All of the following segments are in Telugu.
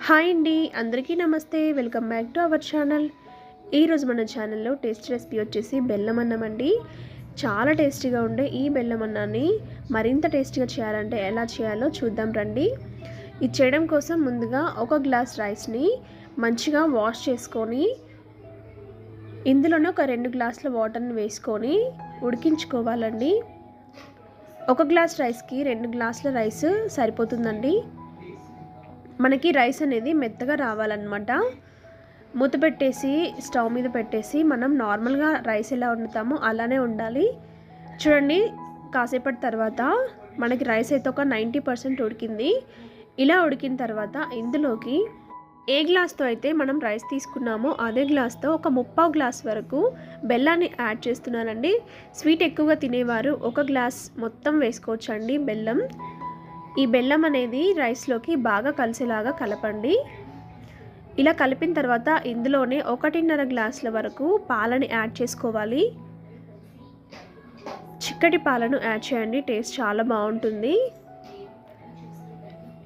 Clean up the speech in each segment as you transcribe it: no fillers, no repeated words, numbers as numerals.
హాయ్ అండి, అందరికీ నమస్తే. Welcome back to our channel. ఈరోజు మన ఛానల్లో టేస్టీ రెసిపీ వచ్చేసి బెల్లం అన్నం అండి. చాలా టేస్టీగా ఉండే ఈ బెల్లం అన్నాన్ని మరింత టేస్టీగా చేయాలంటే ఎలా చేయాలో చూద్దాం రండి. ఇది చేయడం కోసం ముందుగా ఒక గ్లాస్ రైస్ని మంచిగా వాష్ చేసుకొని ఇందులోనే ఒక 2 గ్లాసుల వాటర్ని వేసుకొని ఉడికించుకోవాలండి. ఒక గ్లాస్ రైస్కి 2 గ్లాసుల రైస్ సరిపోతుందండి. మనకి రైస్ అనేది మెత్తగా రావాలన్నమాట. మూత పెట్టేసి స్టవ్ మీద పెట్టేసి మనం నార్మల్గా రైస్ ఎలా వండుతామో అలానే ఉండాలి. చూడండి, కాసేపటి తర్వాత మనకి రైస్ అయితే ఒక 90% ఉడికింది. ఇలా ఉడికిన తర్వాత ఇందులోకి ఏ గ్లాస్తో అయితే మనం రైస్ తీసుకున్నామో అదే గ్లాస్తో ఒక 3/4 గ్లాస్ వరకు బెల్లాన్ని యాడ్ చేస్తున్నానండి. స్వీట్ ఎక్కువగా తినేవారు ఒక గ్లాస్ మొత్తం వేసుకోవచ్చండి బెల్లం. ఈ బెల్లం అనేది రైస్లోకి బాగా కలిసేలాగా కలపండి. ఇలా కలిపిన తర్వాత ఇందులోనే 1.5 గ్లాసుల వరకు పాలని యాడ్ చేసుకోవాలి. చిక్కటి పాలను యాడ్ చేయండి, టేస్ట్ చాలా బాగుంటుంది.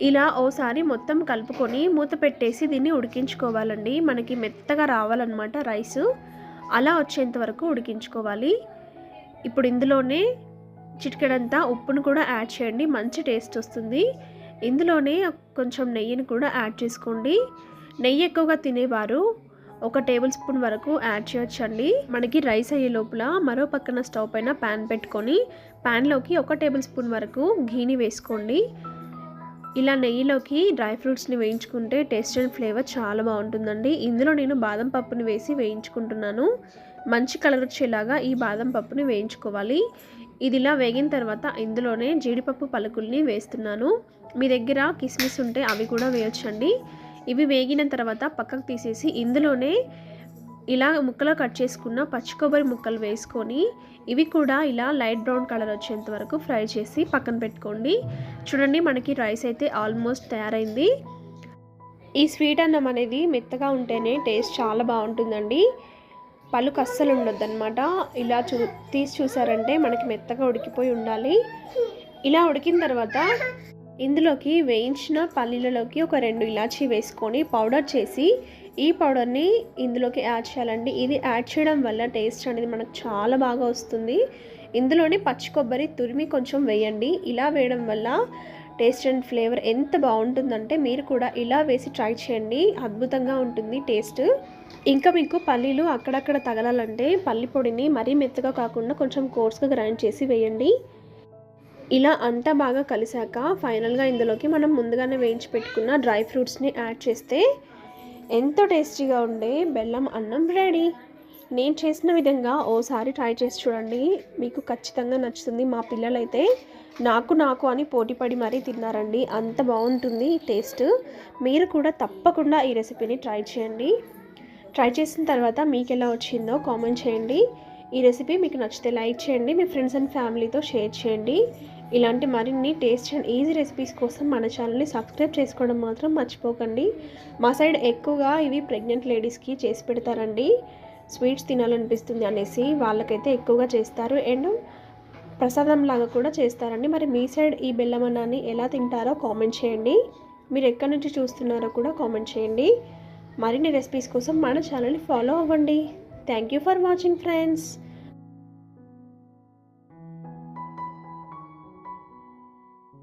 ఇలా ఓసారి మొత్తం కలుపుకొని మూత పెట్టేసి దీన్ని ఉడికించుకోవాలండి. మనకి మెత్తగా రావాలన్నమాట రైస్, అలా వచ్చేంత వరకు ఉడికించుకోవాలి. ఇప్పుడు ఇందులోనే చిటికెడంతా ఉప్పును కూడా యాడ్ చేయండి, మంచి టేస్ట్ వస్తుంది. ఇందులోనే కొంచెం నెయ్యిని కూడా యాడ్ చేసుకోండి. నెయ్యి ఎక్కువగా తినేవారు 1 టేబుల్ స్పూన్ వరకు యాడ్ చేయొచ్చండి. మనకి రైస్ అయ్యే లోపల మరో పక్కన స్టవ్ పైన ప్యాన్ పెట్టుకొని ప్యాన్లోకి 1 టేబుల్ స్పూన్ వరకు ఘీని వేసుకోండి. ఇలా నెయ్యిలోకి డ్రై ఫ్రూట్స్ని వేయించుకుంటే టేస్ట్ అండ్ ఫ్లేవర్ చాలా బాగుంటుందండి. ఇందులో నేను బాదం పప్పుని వేసి వేయించుకుంటున్నాను. మంచి కలర్ వచ్చేలాగా ఈ బాదం పప్పుని వేయించుకోవాలి. ఇది ఇలా వేగిన తర్వాత ఇందులోనే జీడిపప్పు పలుకుల్ని వేస్తున్నాను. మీ దగ్గర కిస్మిస్ ఉంటే అవి కూడా వేయొచ్చండి. ఇవి వేగిన తర్వాత పక్కకు తీసేసి ఇందులోనే ఇలా ముక్కలు కట్ చేసుకున్న పచ్చి కొబ్బరి ముక్కలు వేసుకొని ఇవి కూడా ఇలా లైట్ బ్రౌన్ కలర్ వచ్చేంత వరకు ఫ్రై చేసి పక్కన పెట్టుకోండి. చూడండి, మనకి రైస్ అయితే ఆల్మోస్ట్ తయారైంది. ఈ స్వీట్ అన్నం అనేది మెత్తగా ఉంటేనే టేస్ట్ చాలా బాగుంటుందండి. పలుకు అస్సలు ఉండొద్దన్నమాట. ఇలా తీసి చూసారంటే మనకి మెత్తగా ఉడికిపోయి ఉండాలి. ఇలా ఉడికిన తర్వాత ఇందులోకి వేయించిన పల్లీలలోకి ఒక 2 ఇలాచీ వేసుకొని పౌడర్ చేసి ఈ పౌడర్ని ఇందులోకి యాడ్ చేయాలండి. ఇది యాడ్ చేయడం వల్ల టేస్ట్ అనేది మనకు చాలా బాగా వస్తుంది. ఇందులోని పచ్చి కొబ్బరి తురిమి కొంచెం వేయండి. ఇలా వేయడం వల్ల టేస్ట్ అండ్ ఫ్లేవర్ ఎంత బాగుంటుందంటే మీరు కూడా ఇలా వేసి ట్రై చేయండి, అద్భుతంగా ఉంటుంది టేస్ట్. ఇంకా మీకు పల్లీలు అక్కడక్కడ తగలాలంటే పల్లి పొడిని మరీ మెత్తగా కాకుండా కొంచెం కోర్స్గా గ్రైండ్ చేసి వేయండి. ఇలా అంతా బాగా కలిసాక ఫైనల్గా ఇందులోకి మనం ముందుగానే వేయించి పెట్టుకున్న డ్రై ఫ్రూట్స్ని యాడ్ చేస్తే ఎంతో టేస్టీగా ఉండే బెల్లం అన్నం రెడీ. నేను చేసిన విధంగా ఓసారి ట్రై చేసి చూడండి, మీకు ఖచ్చితంగా నచ్చుతుంది. మా పిల్లలైతే నాకు అని పోటీపడి మరీ తిన్నారండి, అంత బాగుంటుంది టేస్ట్. మీరు కూడా తప్పకుండా ఈ రెసిపీని ట్రై చేయండి. ట్రై చేసిన తర్వాత మీకు ఎలా వచ్చిందో కామెంట్ చేయండి. ఈ రెసిపీ మీకు నచ్చితే లైక్ చేయండి, మీ ఫ్రెండ్స్ అండ్ ఫ్యామిలీతో షేర్ చేయండి. ఇలాంటి మరిన్ని టేస్ట్ అండ్ ఈజీ రెసిపీస్ కోసం మన ఛానల్ని సబ్స్క్రైబ్ చేసుకోవడం మాత్రం మర్చిపోకండి. మా సైడ్ ఎక్కువగా ఇవి ప్రెగ్నెంట్ లేడీస్కి చేసి పెడతారండి. స్వీట్స్ తినాలనిపిస్తుంది అనేసి వాళ్ళకైతే ఎక్కువగా చేస్తారు. అండ్ ప్రసాదం లాగా కూడా చేస్తారండి. మరి మీ సైడ్ ఈ బెల్లం అన్నాన్ని ఎలా తింటారో కామెంట్ చేయండి. మీరు ఎక్కడి నుంచి చూస్తున్నారో కూడా కామెంట్ చేయండి. మరిన్ని రెసిపీస్ కోసం మన ఛానల్ని ఫాలో అవ్వండి. Thank you for watching friends.